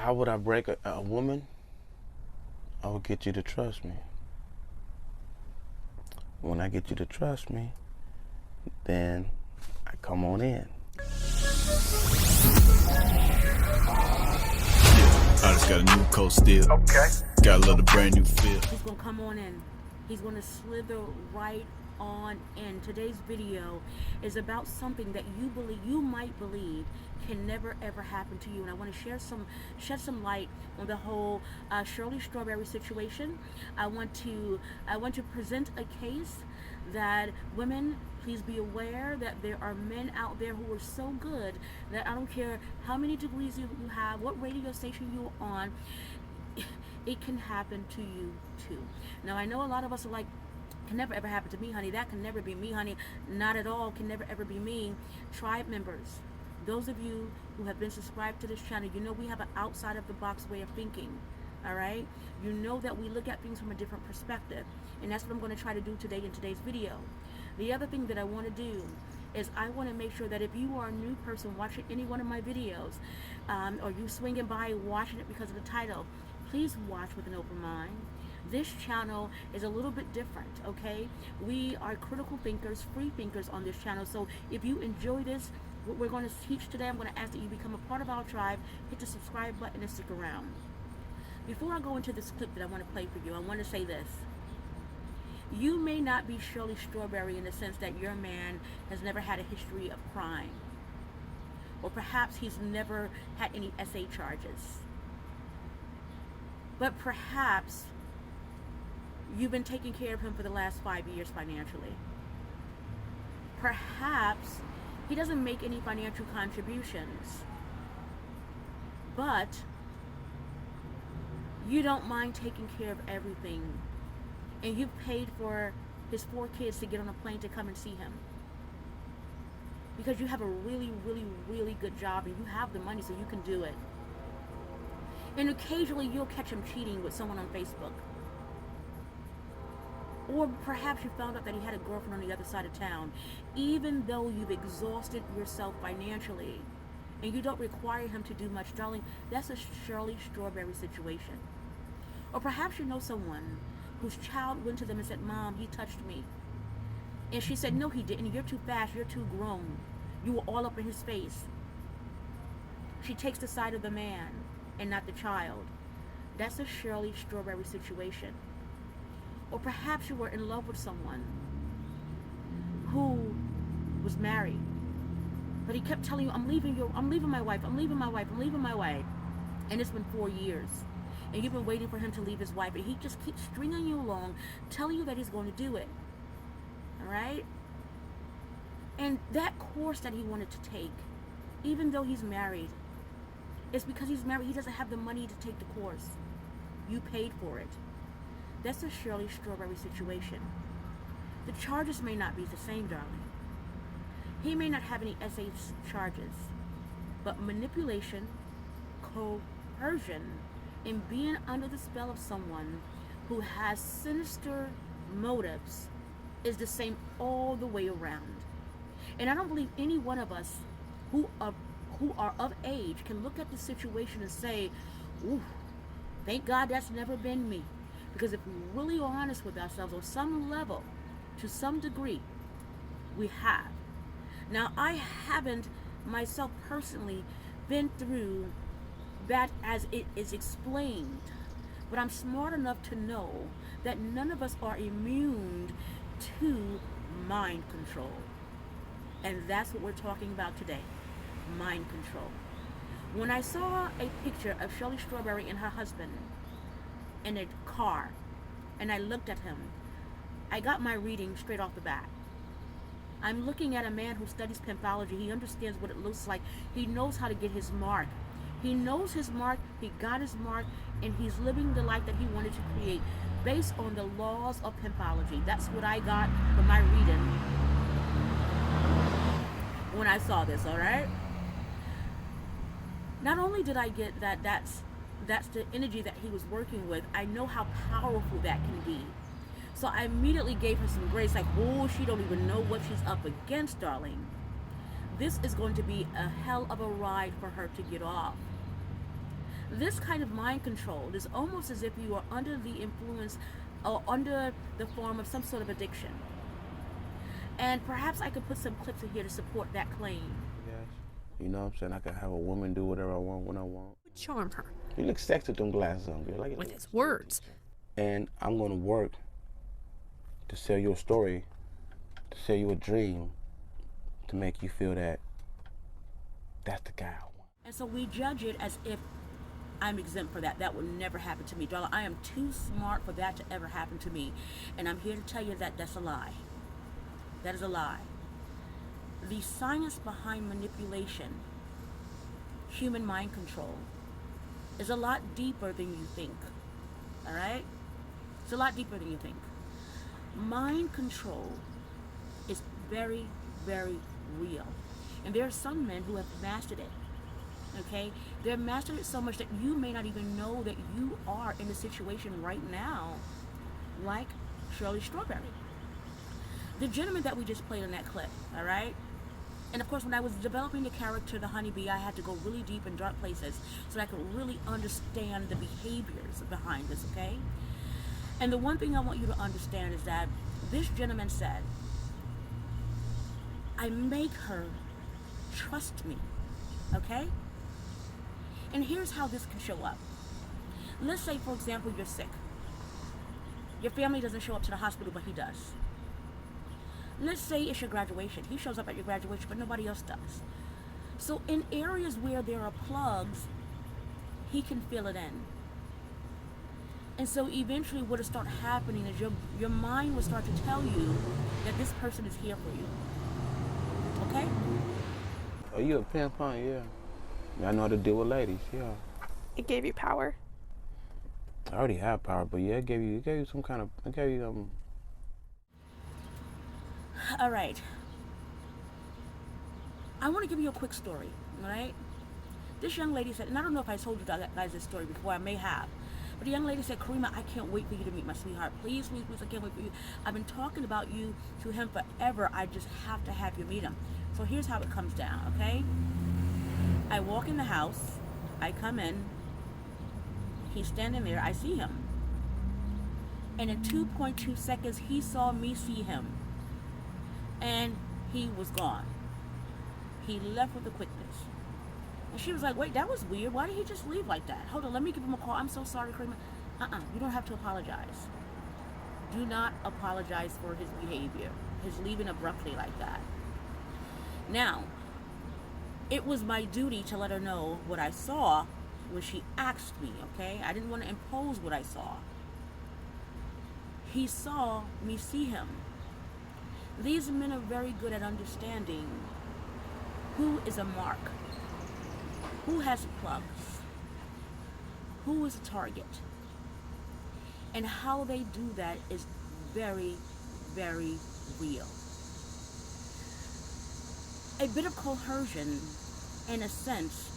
how would I break a woman? I would get you to trust me. When I get you to trust me, then I come on in. I just got a new coat still. Okay. Got a little brand new feel. He's gonna come on in. He's gonna slither right on in. Today's video is about something that you might believe can never ever happen to you, and I want to shed some light on the whole Shirley Strawberry situation. I want to present a case that women, please be aware that there are men out there who are so good that I don't care how many degrees you have, what radio station you're on, it can happen to you too. Now I know a lot of us are like, can never ever happen to me, honey. That can never be me, honey. Not at all. Can never ever be me. Tribe members, those of you who have been subscribed to this channel, you know we have an outside of the box way of thinking. All right, you know that we look at things from a different perspective, and that's what I'm going to try to do today in today's video. The other thing that I want to do is I want to make sure that if you are a new person watching any one of my videos, or you swinging by watching it because of the title, please watch with an open mind. This channel is a little bit different, okay? We are critical thinkers, free thinkers on this channel. So if you enjoy this, what we're going to teach today, I'm going to ask that you become a part of our tribe, hit the subscribe button and stick around. Before I go into this clip that I want to play for you, I want to say this. You may not be Shirley Strawberry in the sense that your man has never had a history of crime, or perhaps he's never had any SA charges, but perhaps you've been taking care of him for the last 5 years financially. Perhaps he doesn't make any financial contributions, but you don't mind taking care of everything, and you've paid for his 4 kids to get on a plane to come and see him because you have a really, really, really good job and you have the money so you can do it. And occasionally you'll catch him cheating with someone on Facebook. Or perhaps you found out that he had a girlfriend on the other side of town, even though you've exhausted yourself financially and you don't require him to do much. Darling, that's a Shirley Strawberry situation. Or perhaps you know someone whose child went to them and said, Mom, he touched me. And she said, no, he didn't. You're too fast. You're too grown. You were all up in his face. She takes the side of the man and not the child. That's a Shirley Strawberry situation. Or perhaps you were in love with someone who was married, but he kept telling you, I'm leaving my wife, I'm leaving my wife, I'm leaving my wife. And it's been 4 years. And you've been waiting for him to leave his wife, and he just keeps stringing you along, telling you that he's going to do it. All right? And that course that he wanted to take, even though he's married, it's because he's married, he doesn't have the money to take the course. You paid for it. That's a Shirley Strawberry situation. The charges may not be the same, darling. He may not have any SA charges, but manipulation, coercion, and being under the spell of someone who has sinister motives is the same all the way around. And I don't believe any one of us who are of age can look at the situation and say, ooh, thank God that's never been me. Because if we're really honest with ourselves on some level, to some degree, we have. Now, I haven't myself personally been through that as it is explained, but I'm smart enough to know that none of us are immune to mind control. And that's what we're talking about today, mind control. When I saw a picture of Shirley Strawberry and her husband in a car, and I looked at him, I got my reading straight off the bat. I'm looking at a man who studies pimpology. He understands what it looks like. He knows how to get his mark. He knows his mark, he got his mark, and he's living the life that he wanted to create based on the laws of pimpology. That's what I got from my reading when I saw this, all right? Not only did I get that that's the energy that he was working with, I know how powerful that can be. So I immediately gave her some grace, like, oh, she don't even know what she's up against, darling. This is going to be a hell of a ride for her to get off. This kind of mind control is almost as if you are under the influence or under the form of some sort of addiction. And perhaps I could put some clips in here to support that claim. Yes. You know what I'm saying? I can have a woman do whatever I want when I want. Charm her You look sexy with them glasses on, girl. with his words. And I'm going to work to sell you a story, to sell you a dream, to make you feel that that's the guy I want. And so we judge it as if I'm exempt for that. That would never happen to me. Darling, I am too smart for that to ever happen to me. And I'm here to tell you that that's a lie. That is a lie. The science behind manipulation, human mind control, is a lot deeper than you think. All right? It's a lot deeper than you think. Mind control is very, very real. And there are some men who have mastered it. Okay? They've mastered it so much that you may not even know that you are in a situation right now like Shirley Strawberry. The gentleman that we just played in that clip, all right? And of course, when I was developing the character, the honeybee, I had to go really deep in dark places so that I could really understand the behaviors behind this, okay? And the one thing I want you to understand is that this gentleman said, I make her trust me, okay? And here's how this can show up. Let's say, for example, you're sick. Your family doesn't show up to the hospital, but he does. Let's say it's your graduation. He shows up at your graduation, but nobody else does. So in areas where there are plugs, he can fill it in. And so eventually what will start happening is your mind will start to tell you that this person is here for you. Okay? Oh, you a pimp, huh? Yeah. I know how to deal with ladies, yeah. It gave you power. I already have power, but yeah, it gave you some kind of, All right. I want to give you a quick story, all right? This young lady said, and I don't know if I told you guys this story before, I may have, but the young lady said, Karima, I can't wait for you to meet my sweetheart. Please, please, please, I can't wait for you. I've been talking about you to him forever. I just have to have you meet him. So here's how it comes down, okay? I walk in the house, I come in, he's standing there, I see him. And in 2.2 seconds, he saw me see him. And he was gone. He left with a quickness. And she was like, wait, that was weird. Why did he just leave like that? Hold on, let me give him a call. I'm so sorry, Karima. You don't have to apologize. Do not apologize for his behavior, his leaving abruptly like that. Now, it was my duty to let her know what I saw when she asked me, okay? I didn't want to impose what I saw. He saw me see him. These men are very good at understanding who is a mark, who has plugs, who is a target. And how they do that is very, very real. A bit of coercion, in a sense,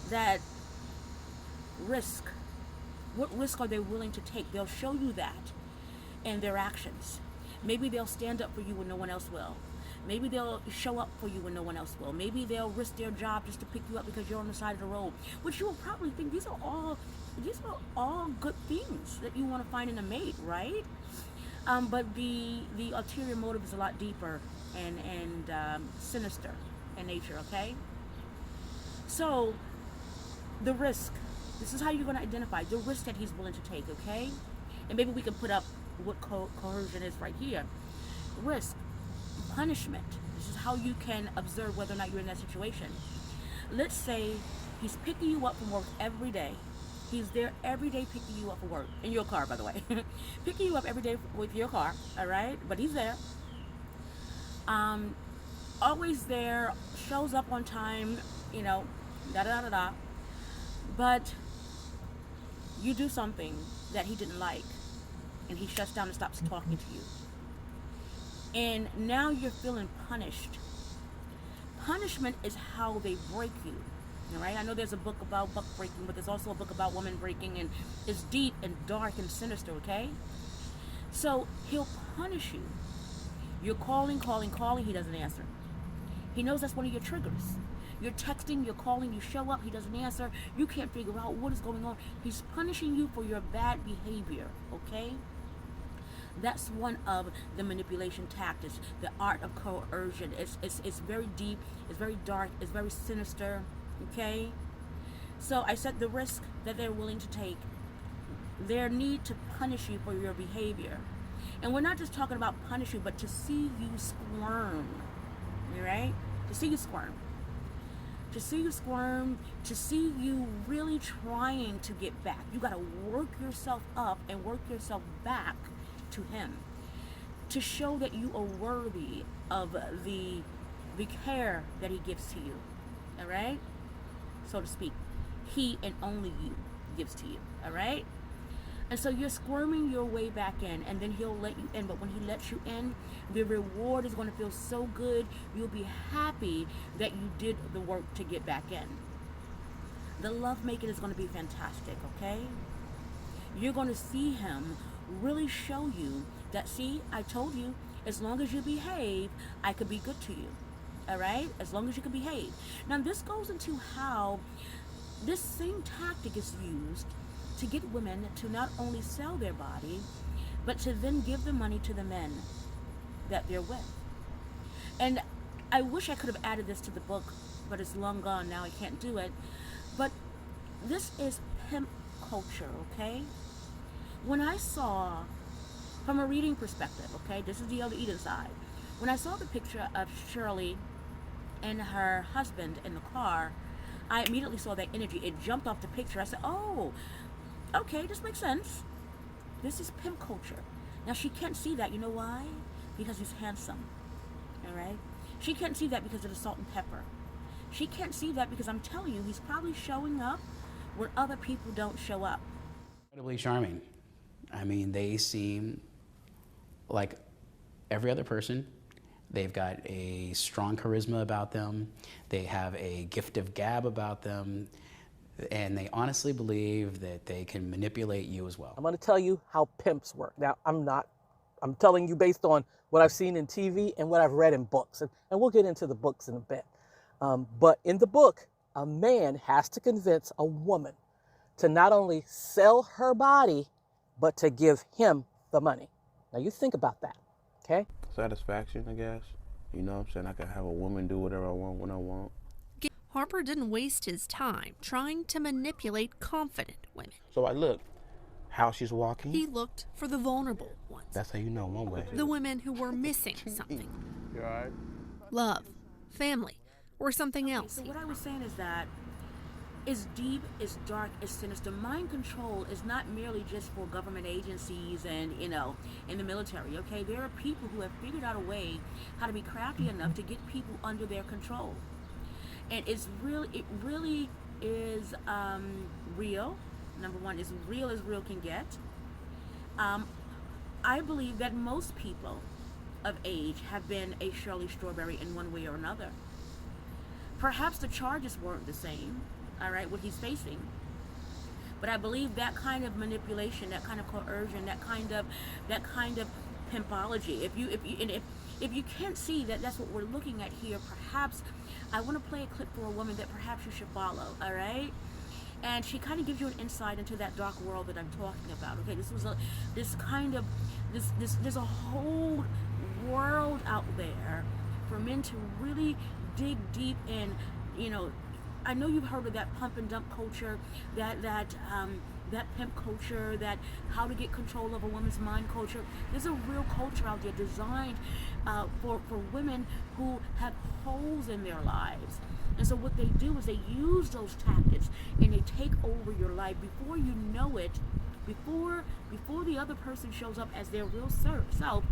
that risk, what risk are they willing to take? They'll show you that in their actions. Maybe they'll stand up for you when no one else will. Maybe they'll show up for you when no one else will. Maybe they'll risk their job just to pick you up because you're on the side of the road, which you will probably think these are all good things that you want to find in a mate, right? But the ulterior motive is a lot deeper and sinister in nature, okay? So the risk, this is how you're going to identify the risk that he's willing to take, okay? And maybe we can put up what coercion is right here. Risk, punishment. This is how you can observe whether or not you're in that situation. Let's say he's picking you up from work every day. He's there every day picking you up for work. In your car, by the way. Picking you up every day with your car, all right? But he's there. Always there, shows up on time, you know, da-da-da-da. But you do something that he didn't like, and he shuts down and stops talking to you. And now you're feeling punished. Punishment is how they break you. All right? I know there's a book about buck breaking, but there's also a book about woman breaking, and it's deep and dark and sinister, okay? So he'll punish you. You're calling, he doesn't answer. He knows that's one of your triggers. You're texting, you're calling, you show up, he doesn't answer. You can't figure out what is going on. He's punishing you for your bad behavior, okay? That's one of the manipulation tactics, the art of coercion. It's very deep, it's very dark, it's very sinister, okay? So I said the risk that they're willing to take, their need to punish you for your behavior. And we're not just talking about punish you, but to see you squirm, all right? To see you squirm. To see you squirm, to see you really trying to get back. You got to work yourself up and work yourself back to him to show that you are worthy of the care that he gives to you, all right? So to speak, he and only you gives to you, all right? And so you're squirming your way back in, and then he'll let you in. But when he lets you in, the reward is going to feel so good. You'll be happy that you did the work to get back in. The love making is going to be fantastic, okay? You're going to see him really show you that, see, I told you, as long as you behave, I could be good to you, all right? As long as you can behave. Now, this goes into how this same tactic is used to get women to not only sell their body, but to then give the money to the men that they're with. And I wish I could have added this to the book, but it's long gone now, I can't do it. But this is pimp culture, okay? When I saw, from a reading perspective, okay, this is the other Eden side. When I saw the picture of Shirley and her husband in the car, I immediately saw that energy. It jumped off the picture. I said, oh, okay, this makes sense. This is pimp culture. Now, she can't see that. You know why? Because he's handsome. All right? She can't see that because of the salt and pepper. She can't see that because I'm telling you, he's probably showing up where other people don't show up. Incredibly charming. I mean, they seem like every other person. They've got a strong charisma about them. They have a gift of gab about them. And they honestly believe that they can manipulate you as well. I'm going to tell you how pimps work. Now, I'm telling you based on what I've seen in TV and what I've read in books. And we'll get into the books in a bit. But in the book, a man has to convince a woman to not only sell her body, but to give him the money. Now, you think about that, okay? Satisfaction, I guess. You know what I'm saying? I can have a woman do whatever I want when I want. Harper didn't waste his time trying to manipulate confident women. So I look how she's walking. He looked for the vulnerable ones. That's how you know one way. The women who were missing something. You all right? Love, family, or something else. So what I was saying is that it's deep, it's dark, it's sinister. Mind control is not merely just for government agencies and, you know, in the military, okay? There are people who have figured out a way how to be crafty enough to get people under their control. And it really is real. Number one, as real can get. I believe that most people of age have been a Shirley Strawberry in one way or another. Perhaps the charges weren't the same, all right, what he's facing. But I believe that kind of manipulation, that kind of coercion, that kind of pimpology. If you can't see that that's what we're looking at here, perhaps I want to play a clip for a woman that perhaps you should follow, all right? And she kind of gives you an insight into that dark world that I'm talking about. Okay, there's a whole world out there for men to really dig deep in. You know, I know you've heard of that pump and dump culture, that pimp culture, that how to get control of a woman's mind culture. There's a real culture out there designed for women who have holes in their lives. And so what they do is they use those tactics and they take over your life before you know it, before the other person shows up as their real self,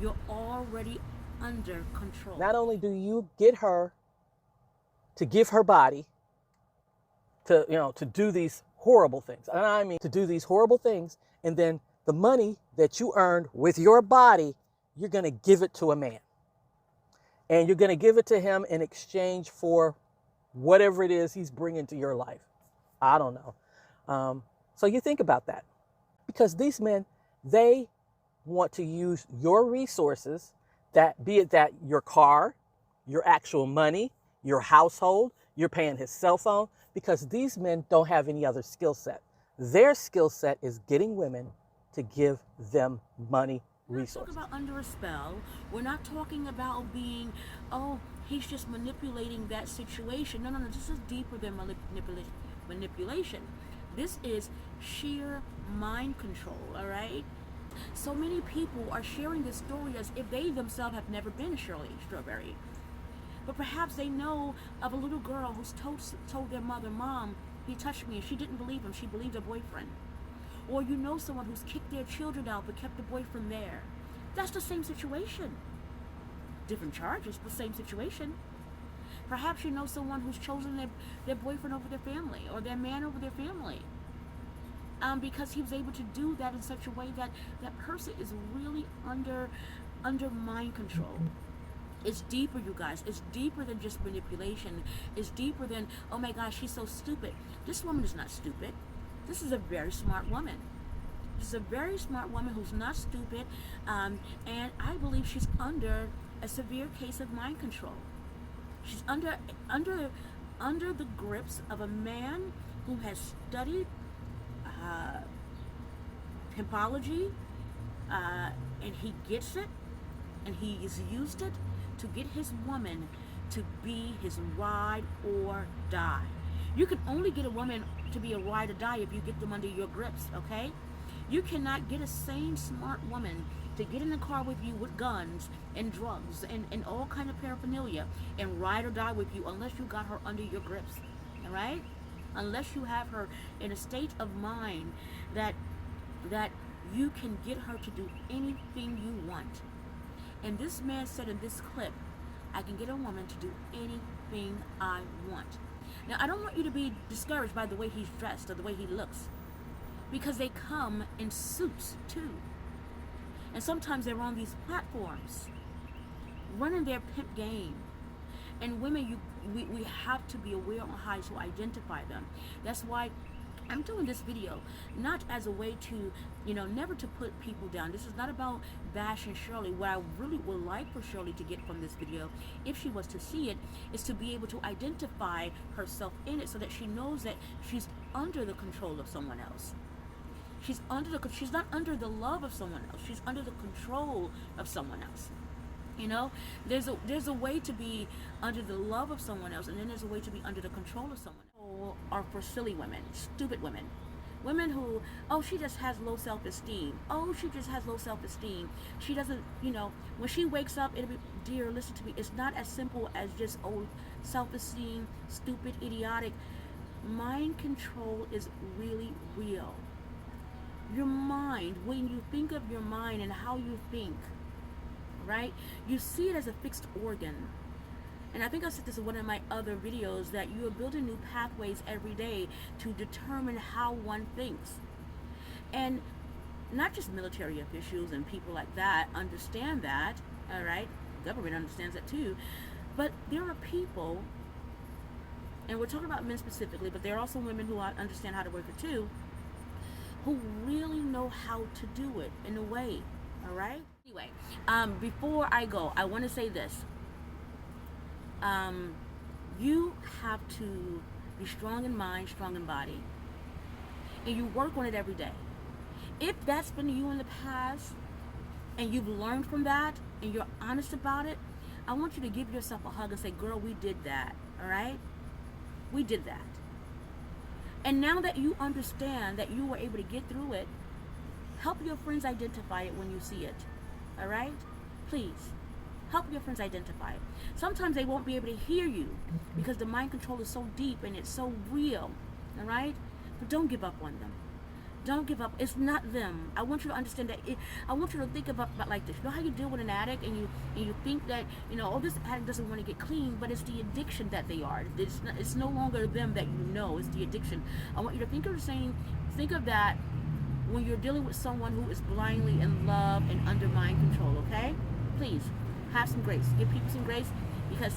you're already under control. Not only do you get her to give her body to do these horrible things. And I mean to do these horrible things, and then the money that you earned with your body, you're going to give it to a man. And you're going to give it to him in exchange for whatever it is he's bringing to your life. I don't know. So you think about that. Because these men, they want to use your resources, that be it that your car, your actual money, your household, you're paying his cell phone, because these men don't have any other skill set. Their skill set is getting women to give them money, resources. We're not talking about under a spell. We're not talking about being, oh, he's just manipulating that situation. No, this is deeper than manipulation. This is sheer mind control, all right? So many people are sharing this story as if they themselves have never been a Shirley Strawberry. But perhaps they know of a little girl who's told their mother, Mom, he touched me, and she didn't believe him. She believed her boyfriend. Or you know someone who's kicked their children out but kept the boyfriend there. That's the same situation. Different charges, but same situation. Perhaps you know someone who's chosen their boyfriend over their family, or their man over their family. Because he was able to do that in such a way that that person is really under mind control. It's deeper, you guys. It's deeper than just manipulation. It's deeper than, oh my gosh, she's so stupid. This woman is not stupid. This is a very smart woman. This is a very smart woman who's not stupid, and I believe she's under a severe case of mind control. She's under the grips of a man who has studied pimpology, and he gets it, and he has used it to get his woman to be his ride or die. You can only get a woman to be a ride or die if you get them under your grips, okay? You cannot get a sane, smart woman to get in the car with you with guns and drugs and all kind of paraphernalia and ride or die with you unless you got her under your grips, all right? Unless you have her in a state of mind that you can get her to do anything you want. And this man said in this clip, I can get a woman to do anything I want. Now, I don't want you to be discouraged by the way he's dressed or the way he looks, because they come in suits too. And sometimes they're on these platforms running their pimp game. And women, we have to be aware on how to identify them. That's why I'm doing this video, not as a way to, never to put people down. This is not about bashing Shirley. What I really would like for Shirley to get from this video, if she was to see it, is to be able to identify herself in it so that she knows that she's under the control of someone else. She's not under the love of someone else. She's under the control of someone else. There's a way to be under the love of someone else, and then there's a way to be under the control of someone else. Are for silly women, stupid women. Women who, oh, she just has low self-esteem. Oh, she just has low self-esteem. She doesn't, when she wakes up, it'll be, dear, listen to me. It's not as simple as just, oh, self-esteem, stupid, idiotic. Mind control is really real. Your mind, when you think of your mind and how you think, right? You see it as a fixed organ. And I think I said this in one of my other videos, that you are building new pathways every day to determine how one thinks. And not just military officials and people like that understand that, all right? The government understands that too. But there are people, and we're talking about men specifically, but there are also women who understand how to work it too, who really know how to do it in a way, all right? Anyway, before I go, I want to say this. You have to be strong in mind, strong in body, and you work on it every day. If that's been you in the past and you've learned from that and you're honest about it, I want you to give yourself a hug and say, girl, we did that, all right? We did that. And now that you understand that you were able to get through it, help your friends identify it when you see it, all right? Please. Help your friends identify it. Sometimes they won't be able to hear you because the mind control is so deep and it's so real, all right? But don't give up on them. Don't give up. It's not them. I want you to understand that. I want you to think about like this. You know how you deal with an addict and you think that, oh, this addict doesn't want to get clean, but it's the addiction that they are. It's no longer them that you know. It's the addiction. I want you to think of that when you're dealing with someone who is blindly in love and under mind control, okay? Please. Have some grace. Give people some grace, because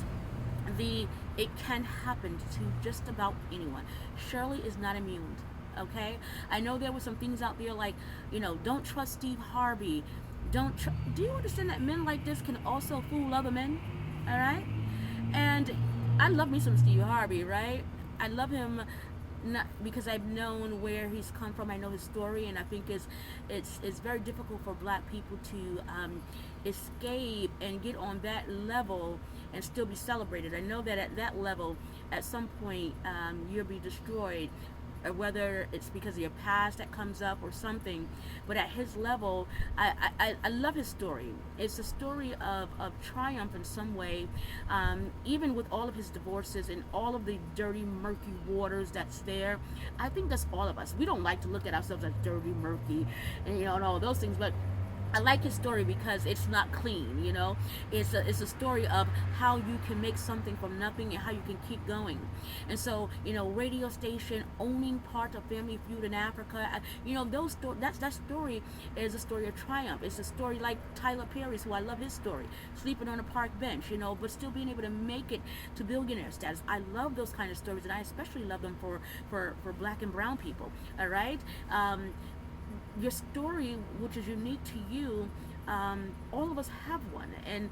it can happen to just about anyone. Shirley is not immune, okay? I know there were some things out there like, don't trust Steve Harvey. Do you understand that men like this can also fool other men? All right? And I love me some Steve Harvey, right? I love him not because I've known where he's come from. I know his story, and I think it's very difficult for Black people to escape and get on that level and still be celebrated. I know that at that level, at some point, you'll be destroyed, or whether it's because of your past that comes up or something. But at his level, I love his story. It's a story of triumph in some way, even with all of his divorces and all of the dirty, murky waters that's there. I think that's all of us. We don't like to look at ourselves as dirty, murky, and and all those things, but I like his story because it's not clean, It's a story of how you can make something from nothing and how you can keep going. And so, radio station owning part of Family Feud in Africa, that story is a story of triumph. It's a story like Tyler Perry's, who I love his story, sleeping on a park bench, but still being able to make it to billionaire status. I love those kind of stories, and I especially love them for Black and brown people. All right. Your story, which is unique to you, all of us have one, and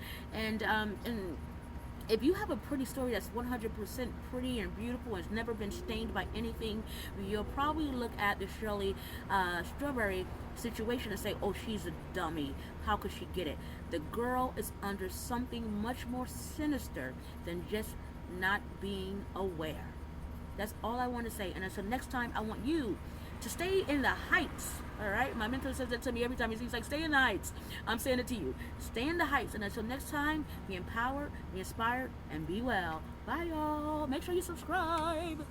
if you have a pretty story that's 100% pretty and beautiful and it's never been stained by anything, you'll probably look at the Shirley Strawberry situation and say, oh, she's a dummy. How could she get it? The girl is under something much more sinister than just not being aware. That's all I want to say. And until next time, I want you to stay in the heights. All right, my mentor says that to me every time. He's like, stay in the heights. I'm saying it to you. Stay in the heights. And until next time, be empowered, be inspired, and be well. Bye, y'all. Make sure you subscribe.